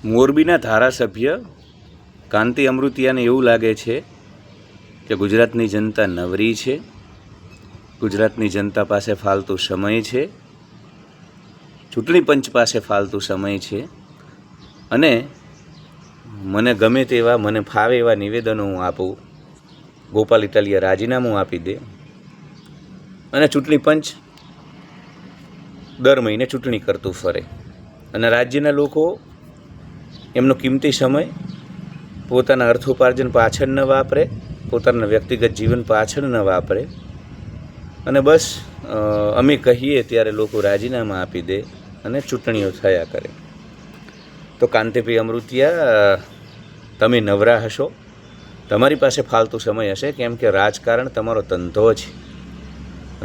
મોરબીના ધારાસભ્ય કાંતિ અમૃતિયાને એવું લાગે છે કે ગુજરાતની જનતા નવરી છે, ગુજરાતની જનતા પાસે ફાલતુ સમય છે, ચૂંટણી પંચ પાસે ફાલતુ સમય છે અને મને ગમે તેવા, મને ફાવે એવા નિવેદનો હું આપું, ગોપાલ ઇટાલિયા રાજીનામું આપી દે અને ચૂંટણી પંચ દર મહિને ચૂંટણી કરતું ફરે અને રાજ્યના લોકો એમનો કિંમતી સમય પોતાના અર્થોપાર્જન પાછળ ન વાપરે, પોતાના વ્યક્તિગત જીવન પાછળ ન વાપરે અને બસ અમે કહીએ ત્યારે લોકો રાજીનામા આપી દે અને ચૂંટણીઓ થયા કરે. તો કાંતિભાઈ અમૃતિયા, તમે નવરા હશો, તમારી પાસે ફાલતુ સમય હશે, કેમ કે રાજકારણ તમારો ધંધો છે,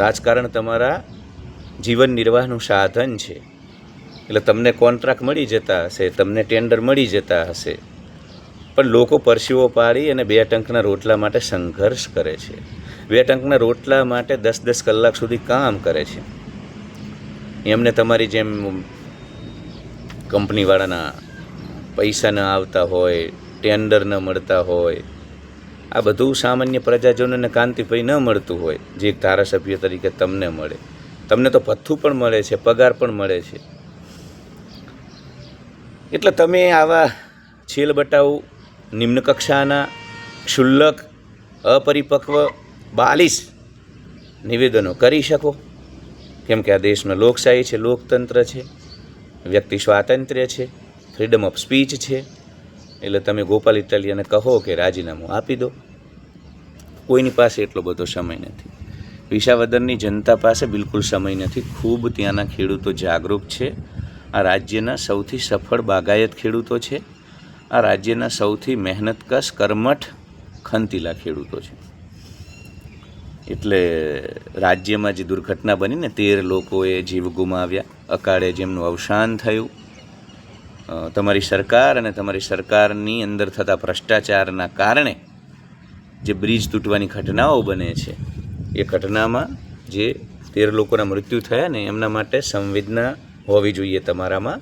રાજકારણ તમારા જીવન નિર્વાહનું સાધન છે. એટલે તમને કોન્ટ્રાક્ટ મળી જતા હશે, તમને ટેન્ડર મળી જતા હશે, પણ લોકો પરસેવો પાડી અને 2 ટંકના રોટલા માટે સંઘર્ષ કરે છે. 2 ટંકના રોટલા માટે 10-10 કલાક સુધી કામ કરે છે. એમને તમારી જેમ કંપનીવાળાના પૈસા ન આવતા હોય, ટેન્ડર ન મળતા હોય, આ બધું સામાન્ય પ્રજાજનોને કાંતિભાઈ ન મળતું હોય જે એક ધારાસભ્ય તરીકે તમને મળે. તમને તો ભથ્થું પણ મળે છે, પગાર પણ મળે છે. એટલે તમે આવા છેલ બટાઉ, નિમ્ન કક્ષાના, ક્ષુલ્લક, અપરિપક્વ, બાલિશ નિવેદનો કરી શકો, કેમ કે આ દેશમાં લોકશાહી છે, લોકતંત્ર છે, વ્યક્તિ સ્વાતંત્ર્ય છે, ફ્રીડમ ઓફ સ્પીચ છે. એટલે તમે ગોપાલ ઇટાલિયાને કહો કે રાજીનામું આપી દો. કોઈની પાસે એટલો બધો સમય નથી. વિસાવદરની જનતા પાસે બિલકુલ સમય નથી. ખૂબ ત્યાંના ખેડૂતો જાગૃત છે. આ રાજ્યના સૌથી સફળ બાગાયત ખેડૂતો છે. આ રાજ્યના સૌથી મહેનતકશ, કર્મઠ, ખંતીલા ખેડૂતો છે. એટલે રાજ્યમાં જે દુર્ઘટના બની ને, 13 લોકોએ જીવ ગુમાવ્યા, અકાળે જેમનું અવસાન થયું, તમારી સરકાર અને તમારી સરકારની અંદર થતા ભ્રષ્ટાચારના કારણે જે બ્રિજ તૂટવાની ઘટનાઓ બને છે, એ ઘટનામાં જે 13 લોકોના મૃત્યુ થયા ને, એમના માટે સંવેદના હોવી જોઈએ તમારામાં.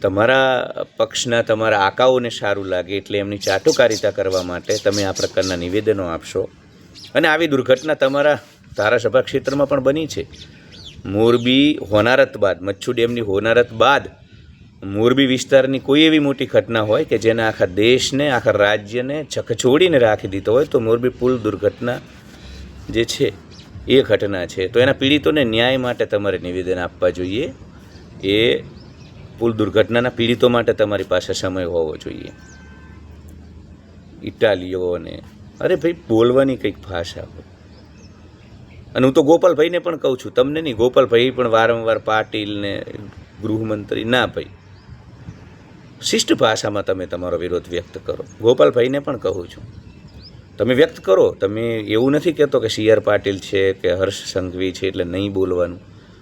તમારા પક્ષના તમારા આકાઓને સારું લાગે એટલે એમની ચાટુકારિતા કરવા માટે તમે આ પ્રકારના નિવેદનો આપશો. અને આવી દુર્ઘટના તમારા ધારાસભા ક્ષેત્રમાં પણ બની છે. મોરબી હોનારત બાદ, મચ્છુ ડેમની હોનારત બાદ મોરબી વિસ્તારની કોઈ એવી મોટી ઘટના હોય કે જેને આખા દેશને, આખા રાજ્યને ઝકઝોળીને રાખી દીધો હોય, તો મોરબી પુલ દુર્ઘટના જે છે એ ઘટના છે. તો એના પીડિતોને ન્યાય માટે તમારે નિવેદન આપવા જોઈએ. એ પુલ દુર્ઘટનાના પીડિતો માટે તમારી પાસે સમય હોવો જોઈએ. ઇટાલીઓને, અરે ભાઈ, બોલવાની કંઈક ભાષા હોય. અને હું તો ગોપાલભાઈને પણ કહું છું, તમને નહીં, ગોપાલભાઈ પણ વારંવાર પાટીલને, ગૃહમંત્રી, ના ભાઈ, શિષ્ટ ભાષામાં તમે તમારો વિરોધ વ્યક્ત કરો. ગોપાલભાઈને પણ કહું છું, તમે વ્યક્ત કરો. તમે એવું નથી કહેતો કે CR પાટીલ છે કે હર્ષ સંઘવી છે એટલે નહીં બોલવાનું,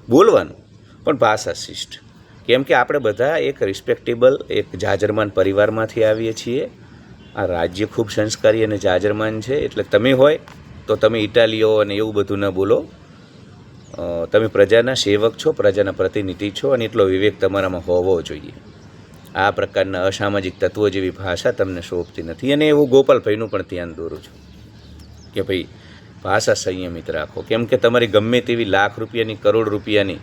બોલવાનું, પણ ભાષા શિષ્ટ. કેમ કે આપણે બધા એક રિસ્પેક્ટેબલ, એક જાજરમાન પરિવારમાંથી આવીએ છીએ. આ રાજ્ય ખૂબ સંસ્કારી અને જાજરમાન છે. એટલે તમે હોય તો તમે ઇટાલીઓ અને એવું બધું ન બોલો. તમે પ્રજાના સેવક છો, પ્રજાના પ્રતિનિધિ છો, અને એટલો વિવેક તમારામાં હોવો જોઈએ. આ પ્રકારના અસામાજિક તત્વો જેવી ભાષા તમને શોભતી નથી. અને એવું ગોપાલભાઈનું પણ ધ્યાન દોરું છું કે ભાઈ, ભાષા સંયમિત રાખો. કેમ કે તમારી ગમે તેવી લાખ રૂપિયાની, કરોડ રૂપિયાની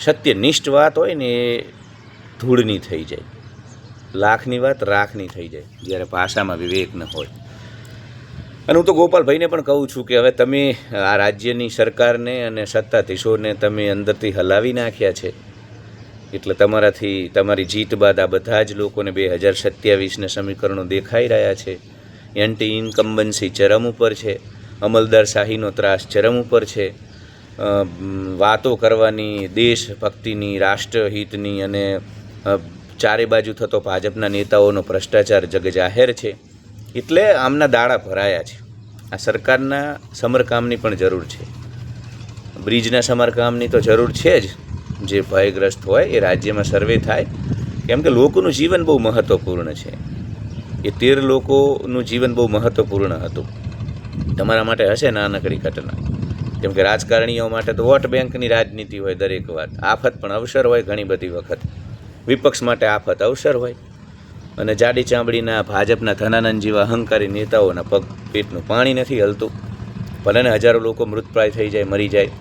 સત્યનિષ્ઠ વાત હોય ને, એ ધૂળની થઈ જાય. લાખની વાત રાખની થઈ જાય જ્યારે ભાષામાં વિવેક ન હોય. અને હું તો ગોપાલભાઈને પણ કહું છું કે હવે તમે આ રાજ્યની સરકારને અને સત્તાધીશોને તમે અંદરથી હલાવી નાખ્યા છે. એટલે તમારાથી, તમારી જીત બાદ આ બધા જ લોકોને 2027ના સમીકરણો દેખાઈ રહ્યા છે. એન્ટી ઇન્કમ્બન્સી ચરમ ઉપર છે, અમલદારશાહીનો ત્રાસ ચરમ ઉપર છે, વાતો કરવાની, દેશભક્તિની, રાષ્ટ્રહિતની, અને ચારે બાજુ થતો ભાજપના નેતાઓનો ભ્રષ્ટાચાર જગજાહેર છે. એટલે આમના દાડા ભરાયા છે. આ સરકારના સમરકામની પણ જરૂર છે. બ્રિજના સમરકામની તો જરૂર છે જ. જે ભયગ્રસ્ત હોય એ રાજ્યમાં સર્વે થાય. કેમ કે લોકોનું જીવન બહુ મહત્ત્વપૂર્ણ છે. એ 13 લોકોનું જીવન બહુ મહત્ત્વપૂર્ણ હતું. તમારા માટે હશે નાનકડી ઘટના, કેમ કે રાજકારણીઓ માટે તો વોટ બેંકની રાજનીતિ હોય દરેક વાત. આફત પણ અવસર હોય ઘણી બધી વખત. વિપક્ષ માટે આફત અવસર હોય. અને જાડી ચામડીના ભાજપના ધનાનંદ જેવા અહંકારી નેતાઓના પગ પેટનું પાણી નથી હલતું, ભલે ને હજારો લોકો મૃતપ્રાય થઈ જાય, મરી જાય.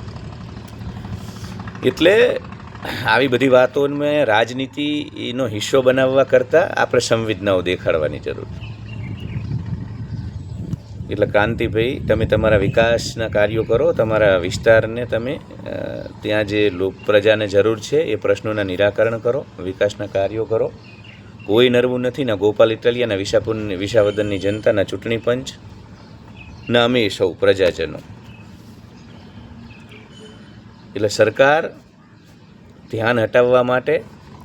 એટલે આવી બધી વાતોને રાજનીતિનો હિસ્સો બનાવવા કરતાં આપણે સંવેદનાઓ દેખાડવાની જરૂર છે. એટલે કાંતિભાઈ, તમે તમારા વિકાસના કાર્યો કરો, તમારા વિસ્તારને તમે ત્યાં જે પ્રજાને જરૂર છે એ પ્રશ્નોના નિરાકરણ કરો, વિકાસના કાર્યો કરો. કોઈ નરવું નથી, ના ગોપાલ ઇટાલિયા, ના વિસાવદનની જનતા, ના ચૂંટણી પંચ, ના અમે સૌ પ્રજાજનો. એટલે સરકાર ધ્યાન હટાવવા માટે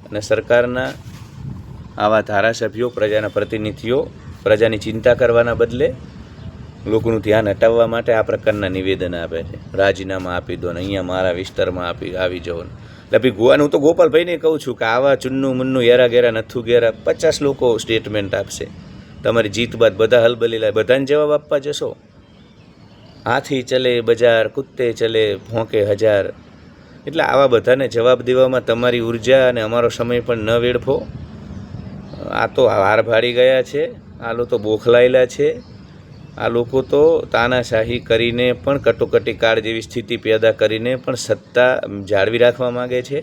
અને સરકારના આવા ધારાસભ્યો, પ્રજાના પ્રતિનિધિઓ પ્રજાની ચિંતા કરવાના બદલે લોકોનું ધ્યાન હટાવવા માટે આ પ્રકારના નિવેદન આપે છે. રાજીનામા આપી દો ને, અહીંયા મારા વિસ્તારમાં આવી જાઓ ને. એટલે ભાઈ હું તો ગોપાલભાઈને કહું છું કે આવા ચુન્નું મુન્નું હેરા ગેરા નથું ગેરા 50 લોકો સ્ટેટમેન્ટ આપશે. તમારી જીત બાદ બધા હલબલીલા, બધાને જવાબ આપવા જશો. હાથી ચલે બજાર, કુત્તે ચલે ભોંકે હજાર. એટલે આવા બધાને જવાબ દેવામાં તમારી ઉર્જા અને અમારો સમય પણ ન વેડફો. આ તો હાર ભાડી ગયા છે, આ લોકો તો બોખલાયેલા છે. આ લોકો તો તાનાશાહી કરીને પણ, કટોકટી કાળ જેવી સ્થિતિ પેદા કરીને પણ સત્તા જાળવી રાખવા માગે છે.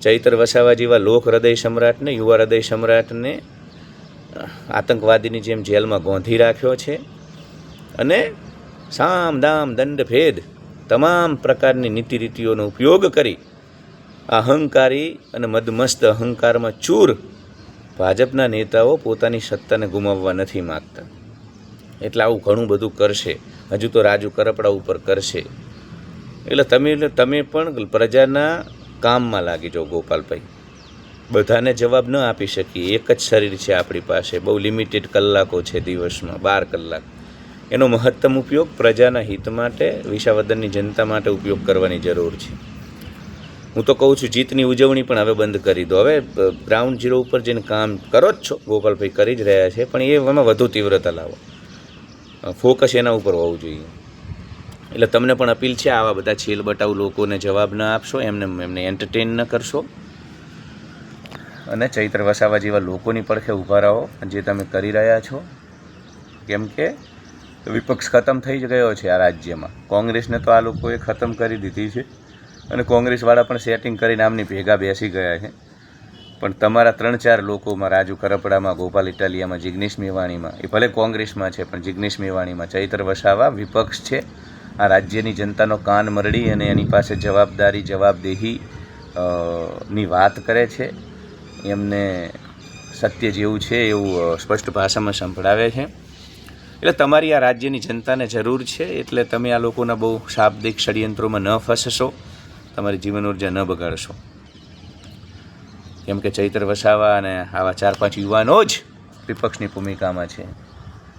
ચૈતર વસાવા જેવા લોક હૃદય સમ્રાટને, યુવા હૃદય સમ્રાટને આતંકવાદીની જેમ જેલમાં ગોંધી રાખ્યો છે. અને સામ દામ દંડ ભેદ તમામ પ્રકારની નીતિ રીતિઓનો ઉપયોગ કરી અહંકારી અને મદમસ્ત અહંકારમાં ચૂર ભાજપના નેતાઓ પોતાની સત્તાને ગુમાવવા નથી માગતા. એટલે આવું ઘણું બધું કરશે. હજુ તો રાજુ કરપડા ઉપર કરશે. એટલે તમે પણ પ્રજાના કામમાં લાગી જાઓ ગોપાલભાઈ. બધાને જવાબ ન આપી શકીએ, એક જ શરીર છે આપણી પાસે, બહુ લિમિટેડ કલાકો છે દિવસમાં, 12 કલાક. એનો મહત્તમ ઉપયોગ પ્રજાના હિત માટે, વિસાવદનની જનતા માટે ઉપયોગ કરવાની જરૂર છે. હું તો કહું છું જીતની ઉજવણી પણ હવે બંધ કરી દો. હવે ગ્રાઉન્ડ ઝીરો ઉપર જઈને કામ કરો જ છો, ગોપાલભાઈ કરી જ રહ્યા છે, પણ એમાં વધુ તીવ્રતા લાવો. ફોકસ એના ઉપર હોવું જોઈએ. એટલે તમને પણ અપીલ છે, આવા બધા છેલ બટાઉ લોકોને જવાબ ન આપશો, એમને એન્ટરટેન ન કરશો. અને ચૈત્ર વસાવા જેવા લોકોની પડખે ઊભા રહો જે તમે કરી રહ્યા છો. કેમ કે વિપક્ષ ખતમ થઈ જ ગયો છે આ રાજ્યમાં. કોંગ્રેસને તો આ લોકોએ ખતમ કરી દીધી છે અને કોંગ્રેસવાળા પણ સેટિંગ કરીને આમની ભેગા બેસી ગયા છે. પણ તમારા 3-4 લોકોમાં, રાજુ કરપડામાં, ગોપાલ ઇટાલિયામાં, જિગ્નેશ મેવાણીમાં, એ ભલે કોંગ્રેસમાં છે પણ જિગ્નેશ મેવાણીમાં ચૈત્ર વસાવા વિપક્ષ છે. આ રાજ્યની જનતાનો કાન મરડી અને એની પાસે જવાબદારી, જવાબદેહી ની વાત કરે છે. એમને સત્ય જેવું છે એવું સ્પષ્ટ ભાષામાં સંભળાવે છે. એટલે તમારી આ રાજ્યની જનતાને જરૂર છે. એટલે તમે આ લોકોના બહુ શાબ્દિક ષડયંત્રોમાં ન ફસશો, તમારી જીવન ઉર્જા ન બગાડશો. કેમ કે ચૈત્ર વસાવા અને આવા 4-5 યુવાનો જ વિપક્ષની ભૂમિકામાં છે.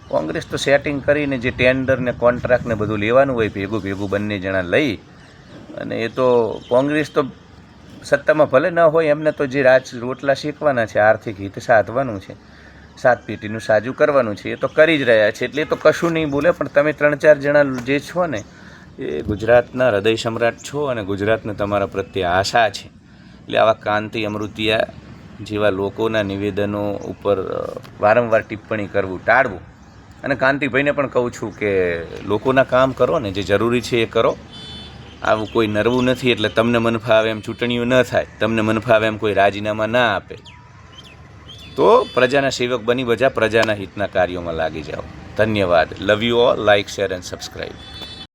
કોંગ્રેસ તો સેટિંગ કરીને જે ટેન્ડર ને કોન્ટ્રાક્ટ ને બધું લેવાનું હોય ભેગું બંને જણા લઈ, અને એ તો કોંગ્રેસ તો સત્તામાં ભલે ન હોય, એમને તો જે રોટલા શેકવાના છે, આર્થિક હિત સાધવાનું છે, 7 પેટીનું સાજું કરવાનું છે, એ તો કરી જ રહ્યા છે. એટલે એ તો કશું નહીં બોલે. પણ તમે 3-4 જણા જે છો ને, એ ગુજરાતના હૃદય સમ્રાટ છો અને ગુજરાતને તમારા પ્રત્યે આશા છે. એટલે આવા કાંતિ અમૃતિયા જેવા લોકોના નિવેદનો ઉપર વારંવાર ટિપ્પણી કરવું ટાળવું. અને કાંતિભાઈને પણ કહું છું કે લોકોના કામ કરો ને, જે જરૂરી છે એ કરો. આવું કોઈ નરવું નથી. એટલે તમને મન ફાવે એમ ચૂંટણીઓ ન થાય, તમને મન ફાવે એમ કોઈ રાજીનામા ના આપે, તો પ્રજાના સેવક બની પ્રજાના હિતના કાર્યોમાં લાગી જાઓ. ધન્યવાદ. Love you all. Like, share and subscribe.